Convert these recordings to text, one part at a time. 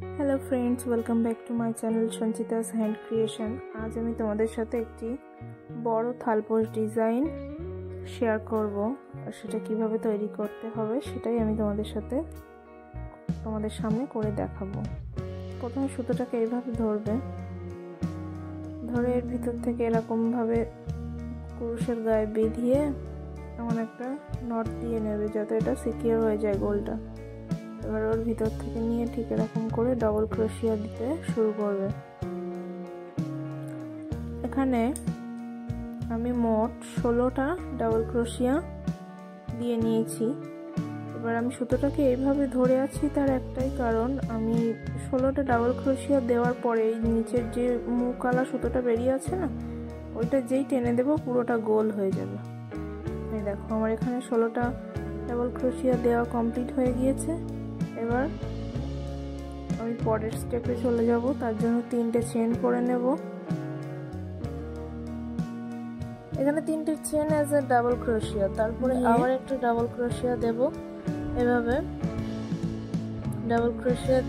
Hello friends, welcome back to my channel Sanchita's hand creation. আজ আমি তোমাদের সাথে একটি বড় থালপোষ ডিজাইন শেয়ার করব, আর সেটা কিভাবে তৈরি করতে হবে সেটাই আমি তোমাদের সামনে করে দেখাবো। প্রথমে সুতোটাকে এইভাবে ধরবে, ধরে এর ভিতর থেকে এরকমভাবে কুরুশের গায়ে বেঁধিয়ে এমন একটা নট দিয়ে নেবে যাতে এটা সিকিউর হয়ে যায় গোলটা। এবার ওর ভিতর থেকে নিয়ে ঠিক এরকম করে ডবল ক্রোশিয়া দিতে শুরু করবে। এখানে আমি মোট 16টা ডাবল ক্রোশিয়া দিয়ে নিয়েছি। এবার আমি সুতোটাকে এইভাবে ধরে আছি, তার একটাই কারণ, আমি 16টা ডাবল ক্রোশিয়া দেওয়ার পরে এই নিচের যে মুখওয়ালা সুতোটা বেরিয়ে আছে না, ওইটা যেই টেনে দেবো পুরোটা গোল হয়ে যাবে। এই দেখো, আমার এখানে 16টা ডাবল ক্রোশিয়া দেওয়া কমপ্লিট হয়ে গিয়েছে। এবার আমি পরের স্টেপে চলে যাব, তার জন্য 3টে চেন করে নেব। এখানে 3টে চেন অ্যাজ এ ডাবল ক্রোশিয়া, তারপরে আবার একটা ডাবল ক্রোশিয়া দেব। এভাবে ডাবল ক্রোশিয়া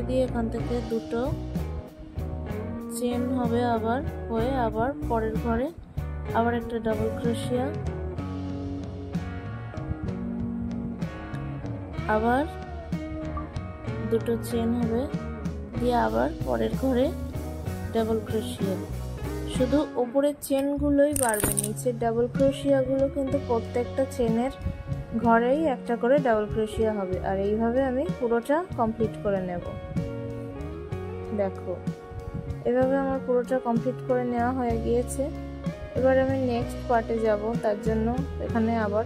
দিয়ে এখান থেকে দুটো চেন হবে, আবার পরের ঘরে আবার একটা ডাবল ক্রোশিয়া, আবার দুটো চেন হবে, দিয়ে আবার পরের ঘরে ডাবল ক্রোশিয়া। শুধু উপরের চেনগুলোই বাড়বে, নিচের ডাবল ক্রোশিয়াগুলো কিন্তু প্রত্যেকটা চেনের ঘরেই একটা করে ডাবল ক্রোশিয়া হবে। আর এইভাবে আমি পুরোটা কমপ্লিট করে নেব। দেখো, এভাবে আমার পুরোটা কমপ্লিট করে নেওয়া হয়ে গিয়েছে। এবার আমি নেক্সট পার্টে যাব, তার জন্য এখানে আবার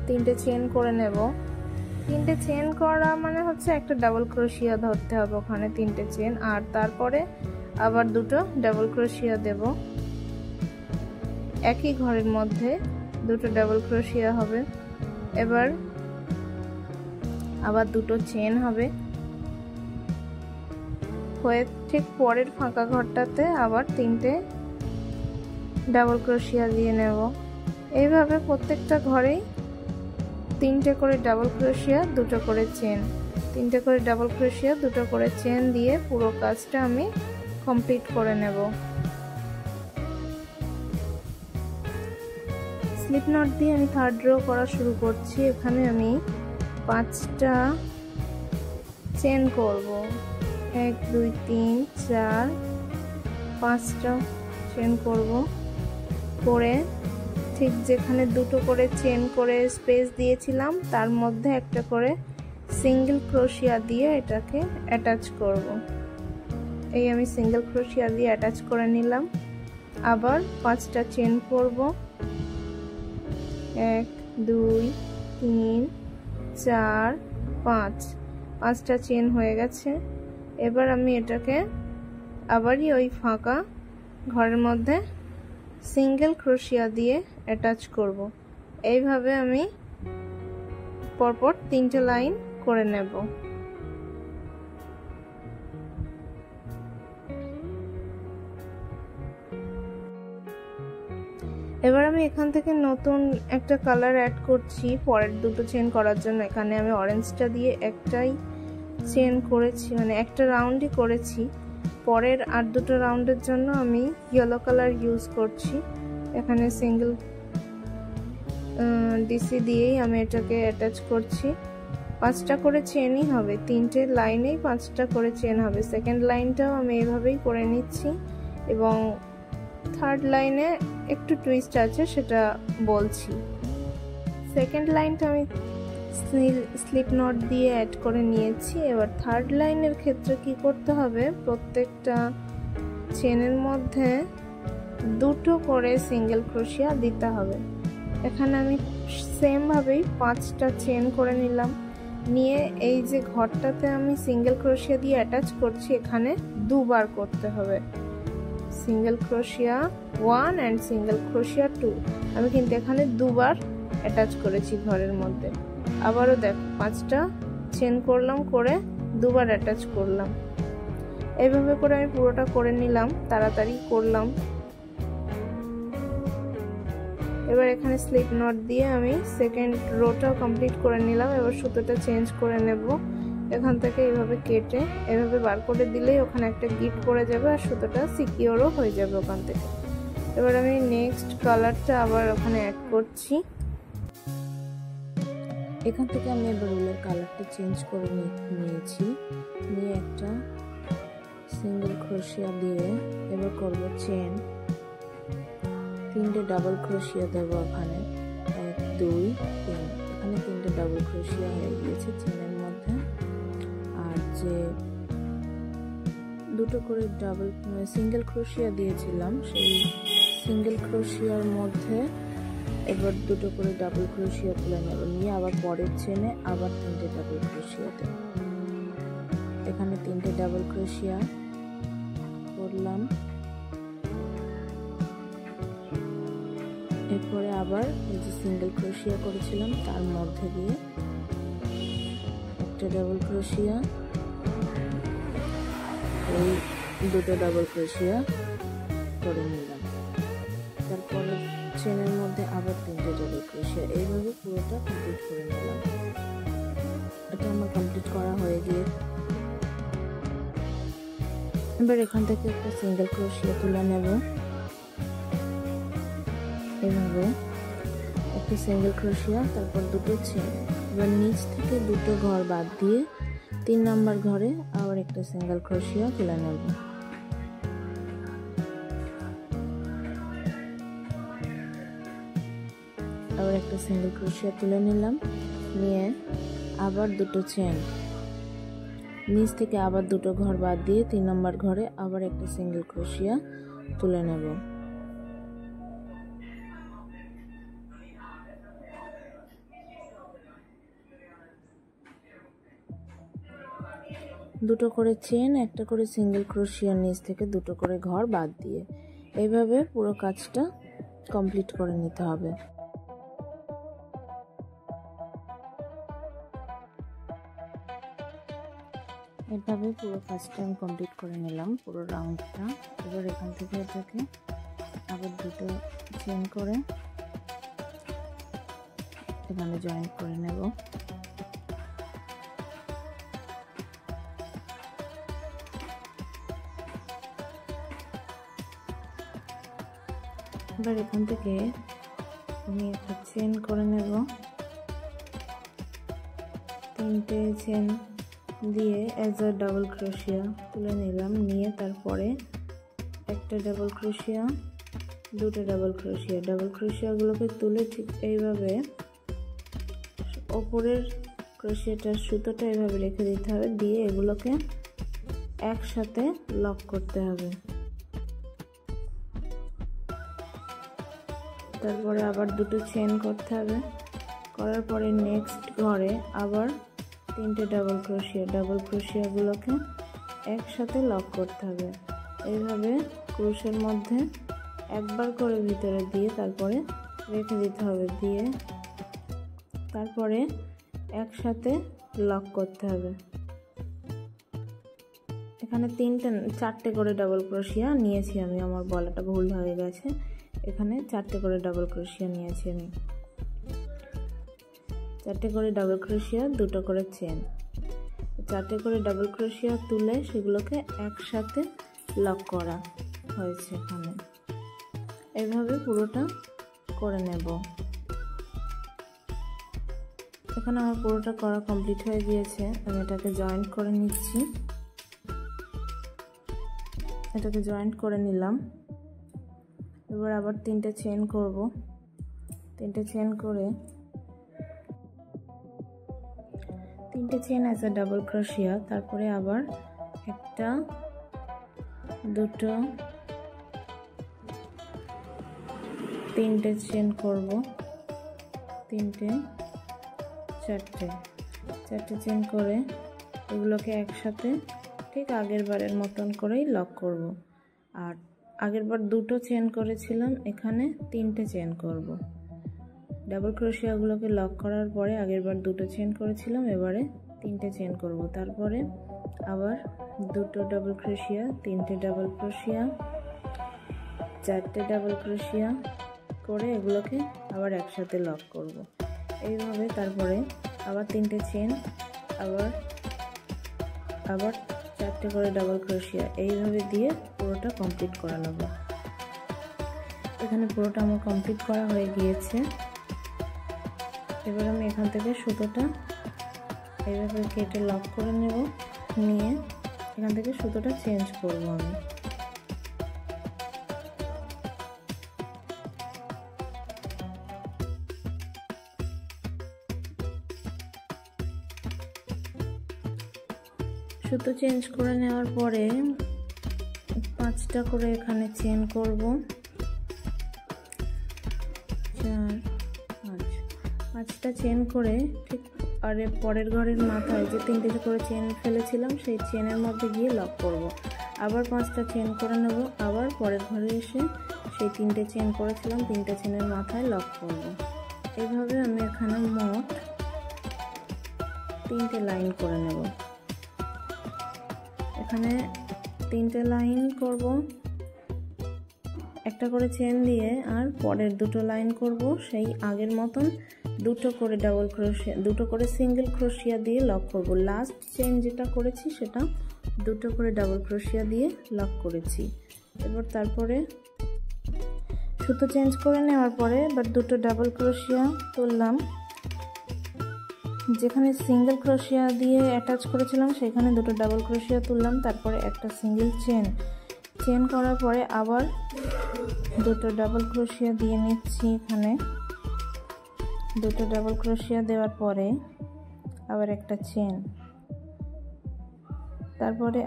3টে চেন করে নেব। 3টে চেন করা মানে হচ্ছে একটা ডাবল ক্রোশিয়া ধরতে হবে ওখানে 3টে চেন, আর তারপরে আবার দুটো ডাবল ক্রোশিয়া দেব। একই ঘরের মধ্যে দুটো ডাবল ক্রোশিয়া হবে। এবার আবার দুটো চেন হবে, হয়ে ঠিক পরের ফাঁকা ঘরটাতে আবার 3টে ডাবল ক্রোশিয়া দিয়ে নেব। এইভাবে প্রত্যেকটা ঘরেই 3টে করে ডাবল ক্রোশিয়া, দুটো করে চেন, 3টে করে ডাবল ক্রোশিয়া, দুটো করে চেন দিয়ে পুরো কাজটা আমি কমপ্লিট করে নেব। স্লিপ নট দিয়ে আমি থার্ড রো করা শুরু করছি। এখানে আমি 5টা চেন করব, 1 2 3 4 5টা চেন করব। করে ঠিক যেখানে দুটো করে চেন করে স্পেস দিয়েছিলাম তার মধ্যে একটা করে সিঙ্গেল ক্রোশিয়া দিয়ে এটাকে অ্যাটাচ করব। এই আমি সিঙ্গেল ক্রোশিয়া দিয়ে অ্যাটাচ করে নিলাম। আবার 5টা চেন করব, 1 2 3 4 5, 5টা চেন হয়ে গেছে। এবার আমি এটাকে আবারই ওই ফাঁকা ঘরের মধ্যে সিঙ্গেল ক্রোশিয়া দিয়ে অ্যাটাচ করব। এইভাবে আমি পরপর 3টে লাইন করে নেব। এবার আমি এখান থেকে নতুন একটা কালার অ্যাড করছি পরের দুটো চেন করার জন্য। এখানে আমি অরেঞ্জটা দিয়ে একটাই চেন করেছি, মানে একটা রাউন্ডই করেছি। পরের আর দুটো রাউন্ডের জন্য আমি ইয়েলো কালার ইউজ করছি। এখানে সিঙ্গেল ডিসি দিয়েই আমি এটাকে অ্যাটাচ করছি। 5টা করে চেনই হবে, 3টে লাইনেই 5টা করে চেন হবে। সেকেন্ড লাইনটাও আমি এইভাবেই করে নিচ্ছি, এবং থার্ড লাইনে একটু টুইস্ট আছে সেটা বলছি। সেকেন্ড লাইনটা আমি স্লিপ নট দিয়ে অ্যাড করে নিয়েছি। এবার থার্ড লাইনের ক্ষেত্রে কি করতে হবে, প্রত্যেকটা চেনের মধ্যে দুটো করে সিঙ্গেল ক্রোশিয়া দিতে হবে। এখানে আমি সেম ভাবেই 5টা চেন করে নিলাম, নিয়ে এই যে ঘরটাতে আমি সিঙ্গেল ক্রোশিয়া দিয়ে অ্যাটাচ করছি এখানে দুবার করতে হবে। সিঙ্গেল ক্রোশিয়া 1 অ্যান্ড সিঙ্গেল ক্রোশিয়া 2, আমি কিন্তু এখানে দুবার অ্যাটাচ করেছি ঘরের মধ্যে। আবারও দেখো, 5টা চেন করলাম, করে দুবার অ্যাটাচ করলাম। এইভাবে করে আমি পুরোটা করে নিলাম, তাড়াতাড়ি করলাম। এবার এখানে স্লিপ নট দিয়ে আমি সেকেন্ড রোটাও কমপ্লিট করে নিলাম। এবার সুতোটা চেঞ্জ করে নেব। এখান থেকে এইভাবে কেটে এভাবে বার করে দিলেই ওখানে একটা গিট পড়ে যাবে আর সুতোটা সিকিওরও হয়ে যাবে ওখান থেকে। এবার আমি নেক্সট কালারটা আবার ওখানে অ্যাড করছি। এখান থেকে আমি এবার উলের কালারটা চেঞ্জ করে নিয়েছি। নিয়ে একটা সিঙ্গেল ক্রোশিয়া দিয়ে এবার করব চেন। 3টে ডাবল ক্রোশিয়া দেব এখানে, 1 2 3। এখানে 3টে ডাবল ক্রোশিয়া হয়ে গিয়েছে চেনের মধ্যে। আর যে দুটো করে সিঙ্গেল ক্রোশিয়া দিয়েছিলাম সেই সিঙ্গেল ক্রোশিয়ার মধ্যে এবার দুটো করে ডাবল ক্রোশিয়া তুলে নেব। নিয়ে আবার পরের চেনে আবার 3টে ডাবল ক্রোশিয়া দেব। এখানে 3টে ডাবল ক্রোশিয়া করলাম। এরপরে আবার এই যে সিঙ্গেল ক্রোশিয়া করেছিলাম তার মধ্যে দিয়ে একটা ডাবল ক্রোশিয়া, এই দুটো ডাবল ক্রোশিয়া করে নিলাম। তারপরে চেনের মধ্যে আবার 3টে ডাবল ক্রোশিয়া, এইভাবে পুরোটা কমপ্লিট করে নিলাম। এটা আমার কমপ্লিট করা হয়ে গিয়ে এবার এখান থেকে একটা সিঙ্গেল ক্রোশিয়া তুলে নেব। এভাবে একটা সিঙ্গেল ক্রোশিয়া, তারপর দুটো চেন। এবার নিচ থেকে দুটো ঘর বাদ দিয়ে 3 নাম্বার ঘরে আবার একটা সিঙ্গেল ক্রোশিয়া তুলে নেব। আবার একটা সিঙ্গেল ক্রোশিয়া তুলে নিলাম। নিয়ে আবার দুটো চেন, নিচ থেকে আবার দুটো ঘর বাদ দিয়ে 3 নাম্বার ঘরে আবার একটা সিঙ্গেল ক্রোশিয়া তুলে নেব। দুটো করে চেন, একটা করে সিঙ্গেল ক্রোশিয়ার নিচ থেকে দুটো করে ঘর বাদ দিয়ে এইভাবে পুরো কাজটা কমপ্লিট করে নিতে হবে। এভাবে পুরো কাজটা আমি কমপ্লিট করে নিলাম, পুরো রাউন্ডটা। এবার এখান থেকে এটাকে আবার দুটো চেন করে এখানে জয়েন করে নেব। এবার এখান থেকে আমি একটা চেন করে নেব। 3টে চেন দিয়ে অ্যাজ আ ডাবল ক্রোশিয়া তুলে নিলাম। নিয়ে তারপরে একটা ডাবল ক্রোশিয়া, দুটো ডাবল ক্রোশিয়া, ডাবল ক্রোশিয়াগুলোকে তুলে ঠিক এইভাবে ওপরের ক্রোশিয়াটার সুতোটা এইভাবে রেখে দিতে হবে। দিয়ে এগুলোকে একসাথে লক করতে হবে। তারপরে আবার দুটো চেন করতে হবে। করার পরে নেক্সট ঘরে আবার 3টে ডাবল ক্রোশিয়া, ডাবল ক্রোশিয়াগুলোকে একসাথে লক করতে হবে। এইভাবে ক্রোশের মধ্যে একবার করে ভিতরে দিয়ে তারপরে রেখে দিতে হবে। দিয়ে তারপরে একসাথে লক করতে হবে। এখানে 4টে করে ডাবল ক্রোশিয়া নিয়েছি আমি, আমার বলাটা ভুল হয়ে গেছে। এখানে 4টে করে ডাবল ক্রোশিয়া নিয়েছি আমি। 4টে করে ডাবল ক্রোশিয়া, দুটো করে চেন, 4টে করে ডাবল ক্রোশিয়া তুলে সেগুলোকে একসাথে লক করা হয়েছে এখানে। এইভাবে পুরোটা করে নেব। এখানে আমার পুরোটা করা কমপ্লিট হয়ে গিয়েছে। আমি এটাকে জয়েন্ট করে নিচ্ছি। এটাকে জয়েন্ট করে নিলাম। এবার আবার 3টে চেন করব। 3টে চেন করে 3টে চেন আছে ডাবল ক্রোশিয়া, তারপরে আবার একটা, দুটো, 3টে চেন করব। 3টে, 4টে চেন করে এগুলোকে একসাথে ঠিক আগের বারের মতন করেই লক করব। আর আগের বার দুটো চেন করেছিলাম, এখানে 3টে চেন করব। ডাবল ক্রোশিয়াগুলোকে লক করার পরে আগের বার দুটো চেন করেছিলাম, এবারে 3টে চেন করব। তারপরে আবার দুটো ডাবল ক্রোশিয়া, 3টে ডাবল ক্রোশিয়া, 4টে ডাবল ক্রোশিয়া, করে এগুলোকে আবার একসাথে লক করব। এইভাবে তারপরে আবার 3টে চেন, আবার 4টে করে ডাবল ক্রোশিয়া এইভাবে দিয়ে পুরোটা কমপ্লিট করে নেব। এখানে পুরোটা আমার কমপ্লিট করা হয়ে গিয়েছে। এবার আমি এখান থেকে সুতোটা এইভাবে কেটে লক করে নেব, নিয়ে এখান থেকে সুতোটা চেঞ্জ করব আমি। সুতো চেঞ্জ করে নেওয়ার পরে 5টা করে এখানে চেন করব, 4 5 5টা চেন করে ঠিক আর পরের ঘরের মাথায় যে 3টে করে চেন ফেলেছিলাম সেই চেনের মধ্যে গিয়ে লক করব। আবার 5টা চেন করে নেব, আবার পরের ঘরে এসে সেই 3টে চেন করেছিলাম 3টে চেনের মাথায় লক করব। এইভাবে আমি এখানে মোট 3টে লাইন করে নেব। এখানে 3টে লাইন করব, একটা করে চেন দিয়ে, আর পরের 2টো লাইন করব সেই আগের মতন 2টো করে ডাবল ক্রোশিয়া, 2টো করে সিঙ্গেল ক্রোশিয়া দিয়ে লক করব। লাস্ট চেন যেটা করেছি সেটা 2টো করে ডাবল ক্রোশিয়া দিয়ে লক করেছি। এবার তারপরে সুতো চেঞ্জ করে নেওয়ার পরে এবার 2টো ডাবল ক্রোশিয়া তুললাম, যেখানে সিঙ্গেল ক্রোশিয়া দিয়ে অ্যাটাচ করেছিলাম সেখানে 2টো ডাবল ক্রোশিয়া তুললাম, তারপরে একটা সিঙ্গেল চেন করার পরে আবার 2টো ডাবল ক্রোশিয়া দিয়ে নিচ্ছি। এখানে 2টো ডাবল ক্রোশিয়া দেওয়ার পরে আবার একটা চেন, তারপরে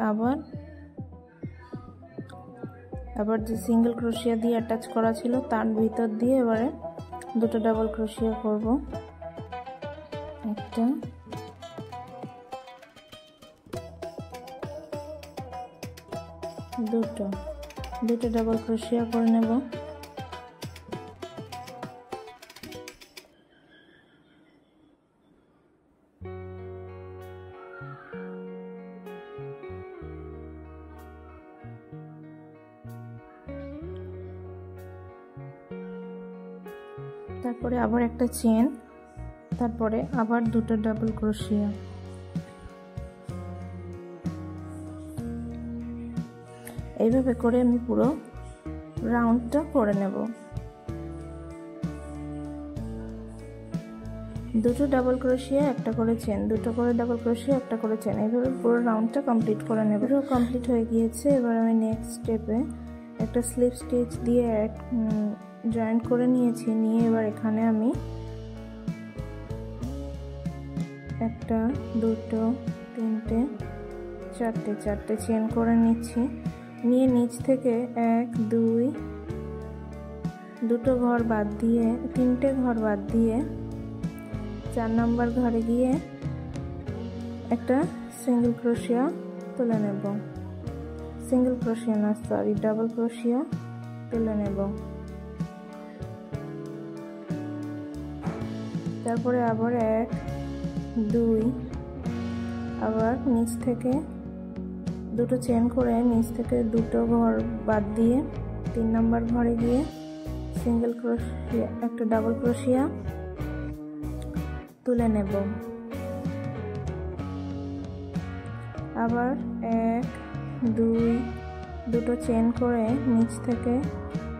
আবার যে সিঙ্গেল ক্রোশিয়া দিয়ে অ্যাটাচ করা ছিল তার ভিতর দিয়ে এবারে 2টো ডাবল ক্রোশিয়া করব। একটা, দুটো ডাবল ক্রোশিয়া করে নেব। তারপরে আবার একটা চেন, তারপরে আবার 2টো ডাবল ক্রোশিয়া। এইভাবে করে আমি পুরো রাউন্ডটা করে নেব। 2টো ডাবল ক্রোশিয়া, একটা করে চেন, 2টো করে ডাবল ক্রোশিয়া, একটা করে চেন, এইভাবে পুরো রাউন্ডটা কমপ্লিট করে নেব। পুরো কমপ্লিট হয়ে গিয়েছে। এবার আমি নেক্সট স্টেপে একটা স্লিপ স্টিচ দিয়ে জয়েন্ট করে নিয়েছি, নিয়ে এবার এখানে আমি 1 2 3 4টে চেন করে নিচ্ছি, নিয়ে নিচ থেকে 1 2 2টো ঘর বাদ দিয়ে 3টে ঘর বাদ দিয়ে 4 নম্বর ঘরে গিয়ে একটা সিঙ্গেল ক্রোশিয়া তুলে নেব, সিঙ্গেল ক্রোশিয়া না সরি ডাবল ক্রোশিয়া তুলে নেব। তারপরে আবার 1 2 আবার নিচ থেকে 2টো চেন করে নিচ থেকে 2টো ঘর বাদ দিয়ে 3 নম্বর ঘরে গিয়ে সিঙ্গেল ক্রোশিয়া, একটা ডাবল ক্রোশিয়া তুলে নেব। আবার 1 2 2টো চেন করে নিচ থেকে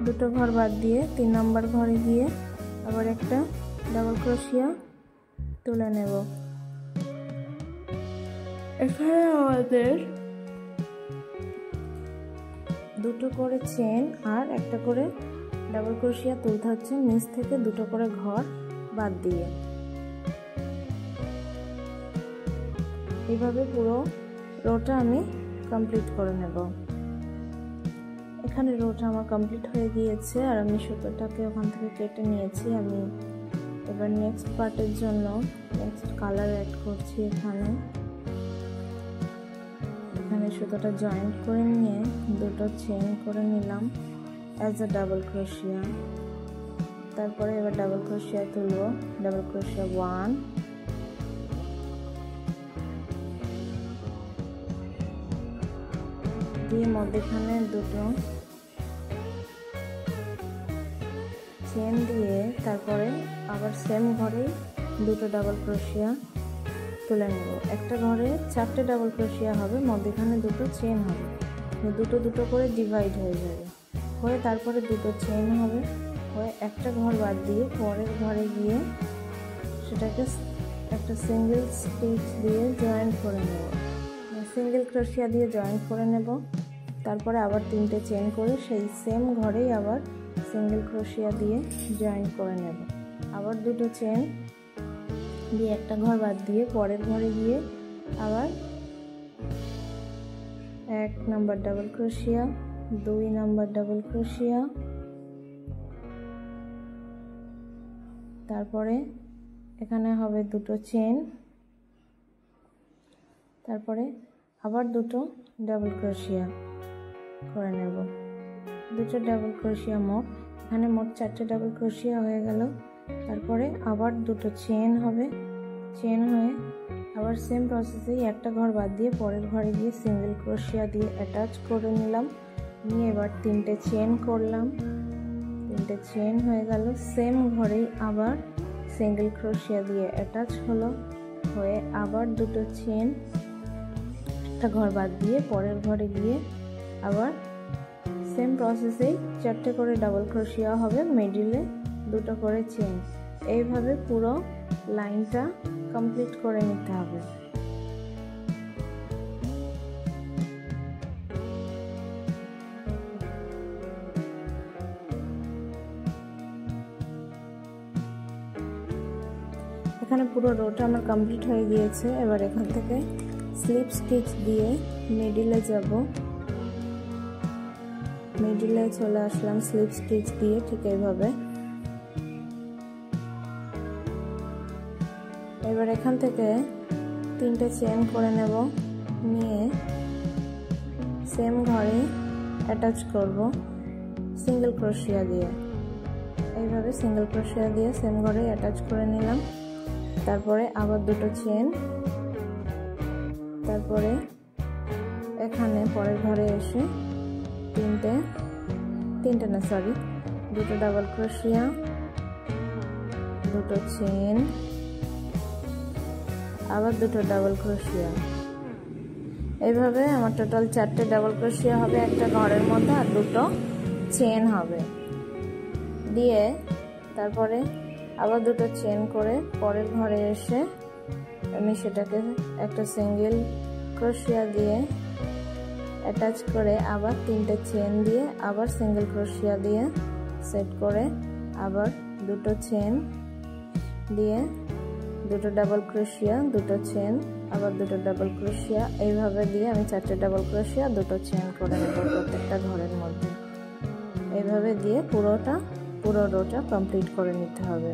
2টো ঘর বাদ দিয়ে 3 নম্বর ঘরে গিয়ে আবার একটা ডাবল ক্রোশিয়া তুলে নেব। এখানে আমাদের 2টো করে চেন আর একটা করে ডাবল ক্রোশিয়া তুলতে হচ্ছে নিচ থেকে 2টো করে ঘর বাদ দিয়ে। এইভাবে পুরো রোটা আমি কমপ্লিট করে নেব। এখানে রোটা আমার কমপ্লিট হয়ে গিয়েছে আর আমি সুতোটাকে ওখান থেকে কেটে নিয়েছি। আমি এবার নেক্সট পার্টের জন্য নেক্সট কালার অ্যাড করছি। এখানে সুতোটা জয়েন্ট করে নিয়ে 2টো চেন করে নিলাম অ্যাজ আ ডাবল ক্রোশিয়া। তারপরে এবার ডাবল ক্রোশিয়া তুলব, ডাবল ক্রোশিয়া 1 দিয়ে মধ্যখানে 2টো চেন দিয়ে তারপরে আবার সেম ঘরেই দুটো ডাবল ক্রোশিয়া তুলে নেব। একটা ঘরে 4টে ডাবল ক্রোশিয়া হবে, মধ্যখানে দুটো চেন হবে, দুটো দুটো করে ডিভাইড হয়ে যাবে, হয়ে তারপরে দুটো চেন হবে, হয়ে একটা ঘর বাদ দিয়ে পরের ঘরে গিয়ে সেটাকে একটা সিঙ্গেল স্টিচ দিয়ে জয়েন্ট করে নেব, সিঙ্গেল ক্রোশিয়া দিয়ে জয়েন্ট করে নেব। তারপরে আবার 3টে চেন করে সেই সেম ঘরেই আবার সিঙ্গেল ক্রোশিয়া দিয়ে জয়েন্ট করে নেব। আবার দুটো চেন দিয়ে একটা ঘর বাদ দিয়ে পরের ঘরে গিয়ে আবার 1 নাম্বার ডাবল ক্রোশিয়া, 2 নাম্বার ডাবল ক্রোশিয়া, তারপরে এখানে হবে দুটো চেন, তারপরে আবার দুটো ডাবল ক্রোশিয়া করে নেব, দুটো ডাবল ক্রোশিয়া মোট, এখানে মোট 4টে ডাবল ক্রোশিয়া হয়ে গেল। তারপরে আবার দুটো চেন হবে, চেন হয়ে আবার সেম প্রসেসেই একটা ঘর বাদ দিয়ে পরের ঘরে গিয়ে সিঙ্গেল ক্রোশিয়া দিয়ে অ্যাটাচ করে নিলাম, নিয়ে এবার 3টে চেন করলাম, 3টে চেন হয়ে গেল, সেম ঘরেই আবার সিঙ্গেল ক্রোশিয়া দিয়ে অ্যাটাচ হলো, হয়ে আবার দুটো চেন, একটা ঘর বাদ দিয়ে পরের ঘরে গিয়ে আবার সেম প্রসেসেই 4টে করে ডাবল ক্রোশিয়া হবে, মিডিলে দুটো করে চেন। এইভাবে পুরো লাইনটা কমপ্লিট করে নিতে হবে। এখানে পুরো রোটা আমার কমপ্লিট হয়ে গিয়েছে। এবার এখান থেকে স্লিপ স্টিচ দিয়ে মিডিলে যাব, মিডিলে চলে আসলাম স্লিপ স্টিচ দিয়ে, ঠিক এইভাবে। এবার এখান থেকে 3টে চেন করে নেব, নিয়ে সেম ঘরে অ্যাটাচ করব সিঙ্গেল ক্রোশিয়া দিয়ে, এইভাবে সিঙ্গেল ক্রোশিয়া দিয়ে সেম ঘরে অ্যাটাচ করে নিলাম। তারপরে আবার দুটো চেন, তারপরে এখানে পরের ঘরে এসে দুটো ডাবল ক্রোশিয়া, দুটো চেন, আবার দুটো ডাবল ক্রোশিয়া। এইভাবে আমার টোটাল 4টে ডাবল ক্রোশিয়া হবে একটা ঘরের মধ্যে, আর দুটো চেন হবে। দিয়ে তারপরে আবার দুটো চেন করে পরের ঘরে এসে আমি সেটাকে একটা সিঙ্গেল ক্রোশিয়া দিয়ে অ্যাটাচ করে আবার 3টে চেন দিয়ে আবার সিঙ্গেল ক্রোশিয়া দিয়ে সেট করে আবার দুটো চেন দিয়ে দুটো ডাবল ক্রোশিয়া, দুটো চেন, আবার দুটো ডাবল ক্রোশিয়া, এইভাবে দিয়ে আমি 4টে ডাবল ক্রোশিয়া, দুটো চেন করে নেব প্রত্যেকটা ঘরের মধ্যে। এইভাবে দিয়ে পুরো রোটা কমপ্লিট করে নিতে হবে।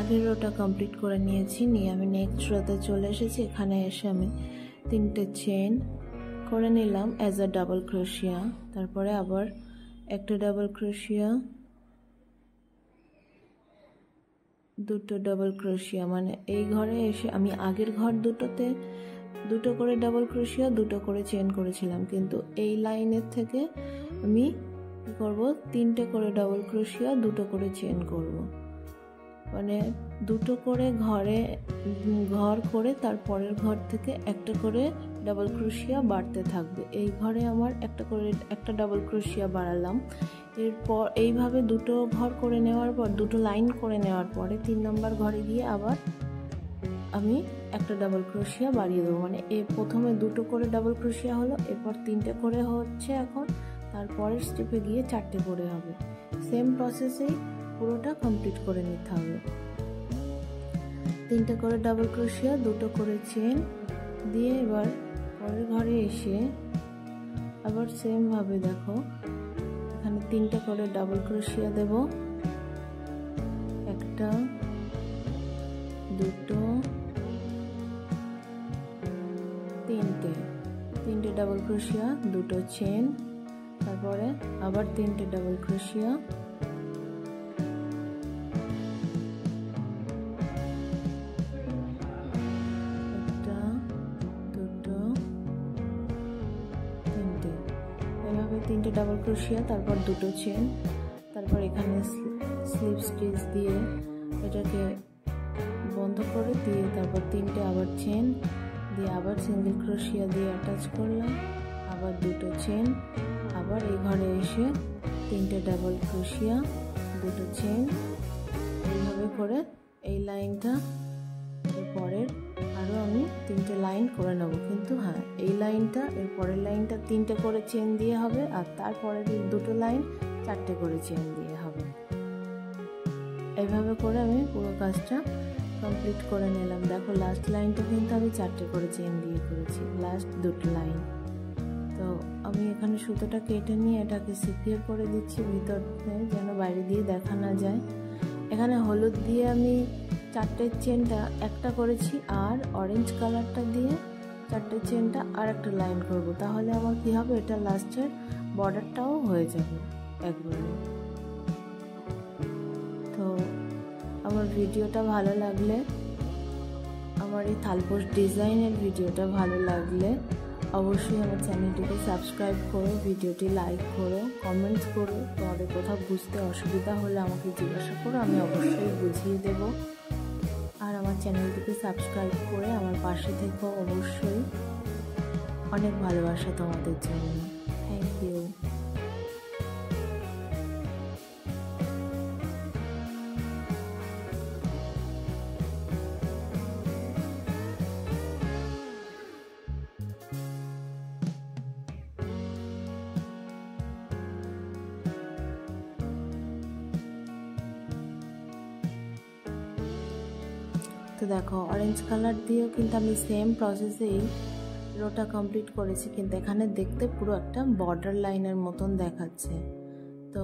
আগের রোটা কমপ্লিট করে নিয়েছি, নিয়ে আমি নেক্সট রোতে চলে এসেছি। এখানে এসে আমি 3টে চেন করে নিলাম অ্যাজ আ ডাবল ক্রোশিয়া, তারপরে আবার একটা ডাবল ক্রোশিয়া, দুটো ডাবল ক্রোশিয়া, মানে এই ঘরে এসে আমি আগের ঘর দুটোতে দুটো করে ডাবল ক্রোশিয়া, দুটো করে চেন করেছিলাম, কিন্তু এই লাইনের থেকে আমি কি করব, 3টে করে ডাবল ক্রোশিয়া, দুটো করে চেন করব, মানে দুটো করে ঘর করে তারপরের ঘর থেকে একটা করে ডাবল ক্রোশিয়া বাড়তে থাকবে। এই ঘরে আমার একটা ডাবল ক্রোশিয়া বাড়ালাম, এরপর এইভাবে দুটো ঘর করে নেওয়ার পর, দুটো লাইন করে নেওয়ার পরে 3 নম্বর ঘরে গিয়ে আমি একটা ডাবল ক্রোশিয়া বাড়িয়ে দেবো, মানে প্রথমে 2টো করে ডাবল ক্রোশিয়া হলো, এরপর 3টে করে হচ্ছে এখন, তারপরের স্টেপে গিয়ে 4টে করে হবে। সেম প্রসেসেই পুরোটা কমপ্লিট করে নিতে হবে। 3টে করে ডাবল ক্রোশিয়া, 2টো করে চেন দিয়ে এবার পরের ঘরে এসে আবার সেম ভাবে দেখো এখানে 3টে করে ডাবল ক্রোশিয়া দেব, 1টা 2টো 3টে ডাবল ক্রোশিয়া, 2টো চেন, তারপরে আবার 3টে ডাবল ক্রোশিয়া, তিনটে ডাবল ক্রোশিয়া, তারপর 2টো চেন, তারপর এখানে স্লিপ স্টিচ দিয়ে এটাকে বন্ধ করে দিয়ে তারপর 3টে আবার চেন দিয়ে আবার সিঙ্গেল ক্রোশিয়া দিয়ে অ্যাটাচ করলাম, আবার 2টো চেন, আবার এই ঘরে এসে 3টে ডাবল ক্রোশিয়া, 2টো চেন, এইভাবে করে এই লাইনটা পরের আরও আমি 3টে লাইন করে নেব। কিন্তু হ্যাঁ, এই লাইনটা এর পরের লাইনটা 3টে করে চেন দিয়ে হবে, আর তারপরের 2টো লাইন 4টে করে চেন দিয়ে হবে। এইভাবে করে আমি পুরো কাজটা কমপ্লিট করে নিলাম। দেখো লাস্ট লাইনটা কিন্তু আমি 4টে করে চেন দিয়ে করেছি, লাস্ট 2টো লাইন। তো আমি এখানে সুতোটা কেটে নিয়ে এটাকে সিকিউর করে দিচ্ছি ভিতরে, যেন বাইরে দিয়ে দেখা না যায়। এখানে হলুদ দিয়ে আমি 4টে চেনটা একটা করেছি, আর অরেঞ্জ কালারটা দিয়ে 4টে চেনটা আর একটা লাইন করব, তাহলে আমার কি হবে, এটা লাস্টের বর্ডারটাও হয়ে যাবে একবারে। তো আমার ভিডিওটা ভালো লাগলে, আমার এই থালপোশ ডিজাইনের ভিডিওটা ভালো লাগলে অবশ্যই আমার চ্যানেলটিকে সাবস্ক্রাইব করো, ভিডিওটি লাইক করো, কমেন্টস করো। তোমাদের কোথাও বুঝতে অসুবিধা হলে আমাকে জিজ্ঞাসা করো, আমি অবশ্যই বুঝিয়ে দেব। আর আমার চ্যানেলটিকে সাবস্ক্রাইব করে আমার পাশে থেকো অবশ্যই। অনেক ভালোবাসা তোমাদের জন্য। Thank you. তো দেখো অরেঞ্জ কালার দিয়েও কিন্তু আমি সেম প্রসেসেই রোটা কমপ্লিট করেছি, কিন্তু এখানে দেখতে পুরো একটা বর্ডার লাইনের মতন দেখাচ্ছে। তো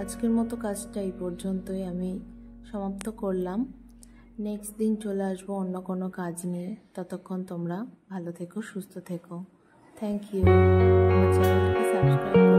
আজকের মতো কাজটা এই পর্যন্তই আমি সমাপ্ত করলাম। নেক্সট দিন চলে আসবো অন্য কোনো কাজ নিয়ে। ততক্ষণ তোমরা ভালো থেকো, সুস্থ থেকো। Thank you. আমার চ্যানেলটাকে সাবস্ক্রাইব